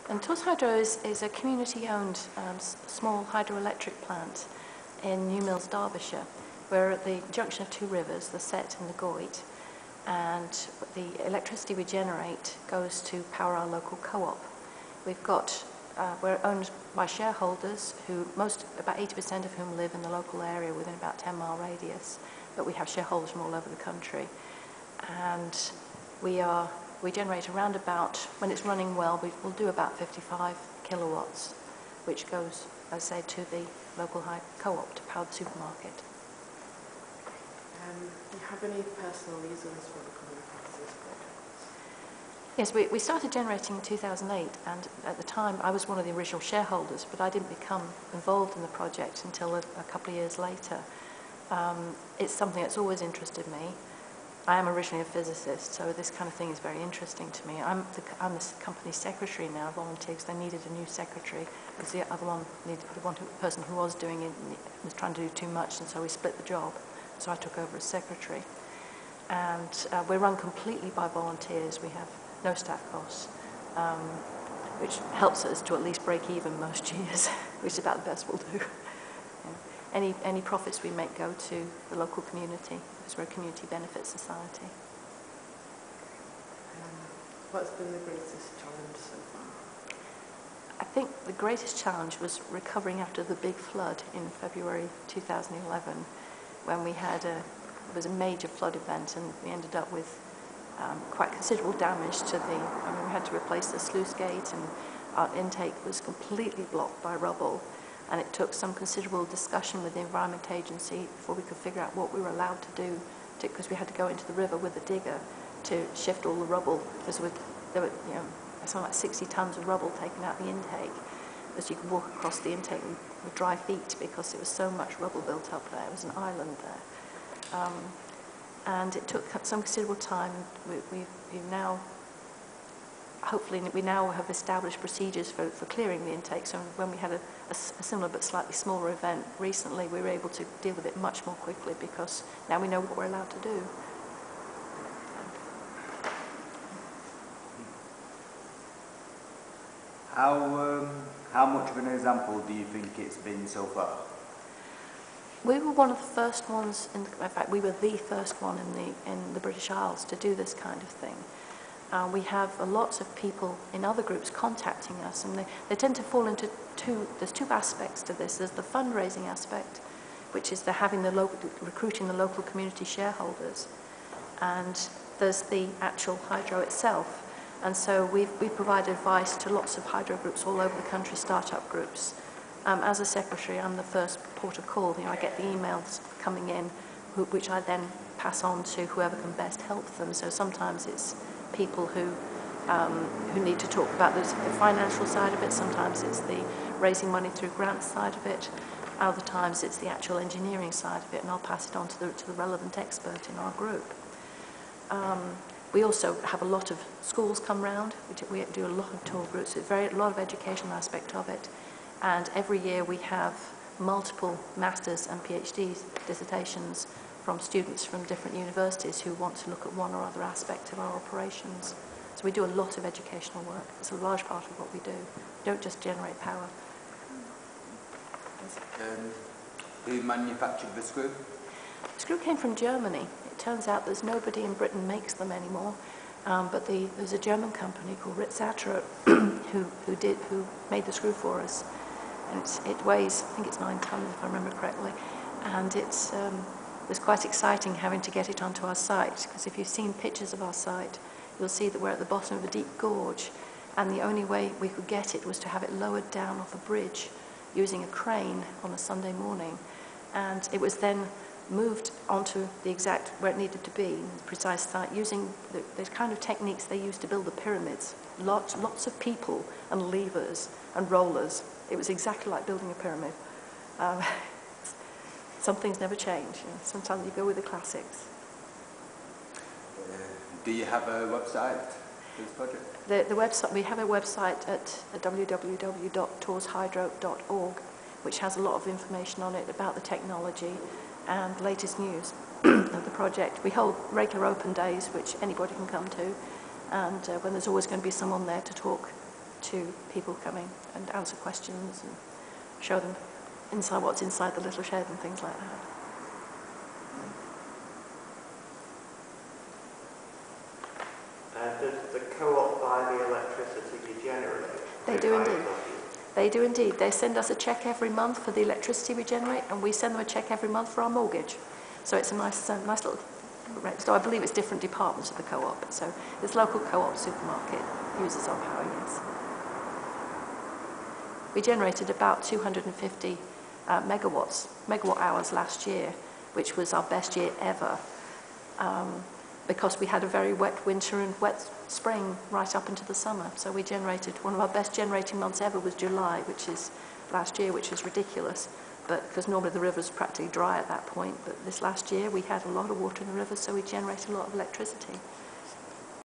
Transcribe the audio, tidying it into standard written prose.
And Torrs Hydro is a community-owned small hydroelectric plant in New Mills, Derbyshire. We're at the junction of two rivers, the Set and the Goyt, and the electricity we generate goes to power our local co-op. We're owned by shareholders about 80% of whom live in the local area within about 10-mile radius, but we have shareholders from all over the country. And we generate around about, when it's running well, we'll do about 55 kilowatts, which goes, as I say, to the local co-op to power the supermarket. Do you have any personal reasons for becoming part of this project? Yes, we started generating in 2008, and at the time I was one of the original shareholders, but I didn't become involved in the project until a couple of years later. It's something that's always interested me. I am originally a physicist, so this kind of thing is very interesting to me. I'm the company secretary now, volunteer, because they needed a new secretary, because the other one person who was doing it was trying to do too much, and so we split the job. So I took over as secretary. And we're run completely by volunteers. We have no staff costs, which helps us to at least break even most years, which is about the best we'll do. Any profits we make go to the local community, because we're a community benefit society. What's been the greatest challenge so far? I think the greatest challenge was recovering after the big flood in February 2011, when we had it was a major flood event, and we ended up with quite considerable damage to we had to replace the sluice gate, and our intake was completely blocked by rubble. And it took some considerable discussion with the Environment Agency before we could figure out what we were allowed to do, because we had to go into the river with a digger to shift all the rubble, because there were something like 60 tons of rubble taken out the intake, as you could walk across the intake with dry feet, because there was so much rubble built up there. It was an island there. And it took some considerable time. Hopefully we now have established procedures for clearing the intake, so when we had a similar but slightly smaller event recently, we were able to deal with it much more quickly, because now we know what we're allowed to do. How much of an example do you think it's been so far? We were one of the first ones, in fact we were the first one in the British Isles to do this kind of thing. We have lots of people in other groups contacting us, and they tend to fall into there's two aspects to this. There's the fundraising aspect, which is recruiting the local community shareholders, and there's the actual hydro itself. And so we provide advice to lots of hydro groups all over the country, startup groups. As a secretary, I'm the first port of call. I get the emails coming in, which I then pass on to whoever can best help them. So sometimes it's people who need to talk about the financial side of it. Sometimes it's the raising money through grants side of it. Other times it's the actual engineering side of it, and I'll pass it on to the relevant expert in our group. We also have a lot of schools come round. We do a lot of tour groups. It's a lot of educational aspect of it. And every year we have multiple masters and PhD dissertations from students from different universities who want to look at one or other aspect of our operations. So we do a lot of educational work. It's a large part of what we do. We don't just generate power. Who manufactured the screw? The screw came from Germany. It turns out there's nobody in Britain makes them anymore, but there's a German company called Ritzatro who made the screw for us. And it weighs, I think it's 9 tons if I remember correctly, and it was quite exciting having to get it onto our site, because if you've seen pictures of our site, you'll see that we're at the bottom of a deep gorge, and the only way we could get it was to have it lowered down off a bridge using a crane on a Sunday morning, and it was then moved onto the exact where it needed to be, the precise site, using the kind of techniques they used to build the pyramids. Lots of people and levers and rollers. It was exactly like building a pyramid. Some things never change. Sometimes you go with the classics. Do you have a website for this project? The website, we have a website at www.torrshydro.org, which has a lot of information on it about the technology and the latest news of the project. We hold regular open days, which anybody can come to, and when there's always going to be someone there to talk to people coming and answer questions and show them inside what's inside the little shed and things like that. Does the co-op buy the electricity you generate? They do indeed. They do indeed. They send us a cheque every month for the electricity we generate, and we send them a cheque every month for our mortgage. So it's a nice little rate. So I believe it's different departments of the co-op. So this local co-op supermarket uses our power, yes. We generated about 250 megawatt hours last year, which was our best year ever, because we had a very wet winter and wet spring right up into the summer. So we generated, one of our best generating months ever was July, which is last year, which is ridiculous, but because normally the river's practically dry at that point. But this last year we had a lot of water in the river, so we generated a lot of electricity.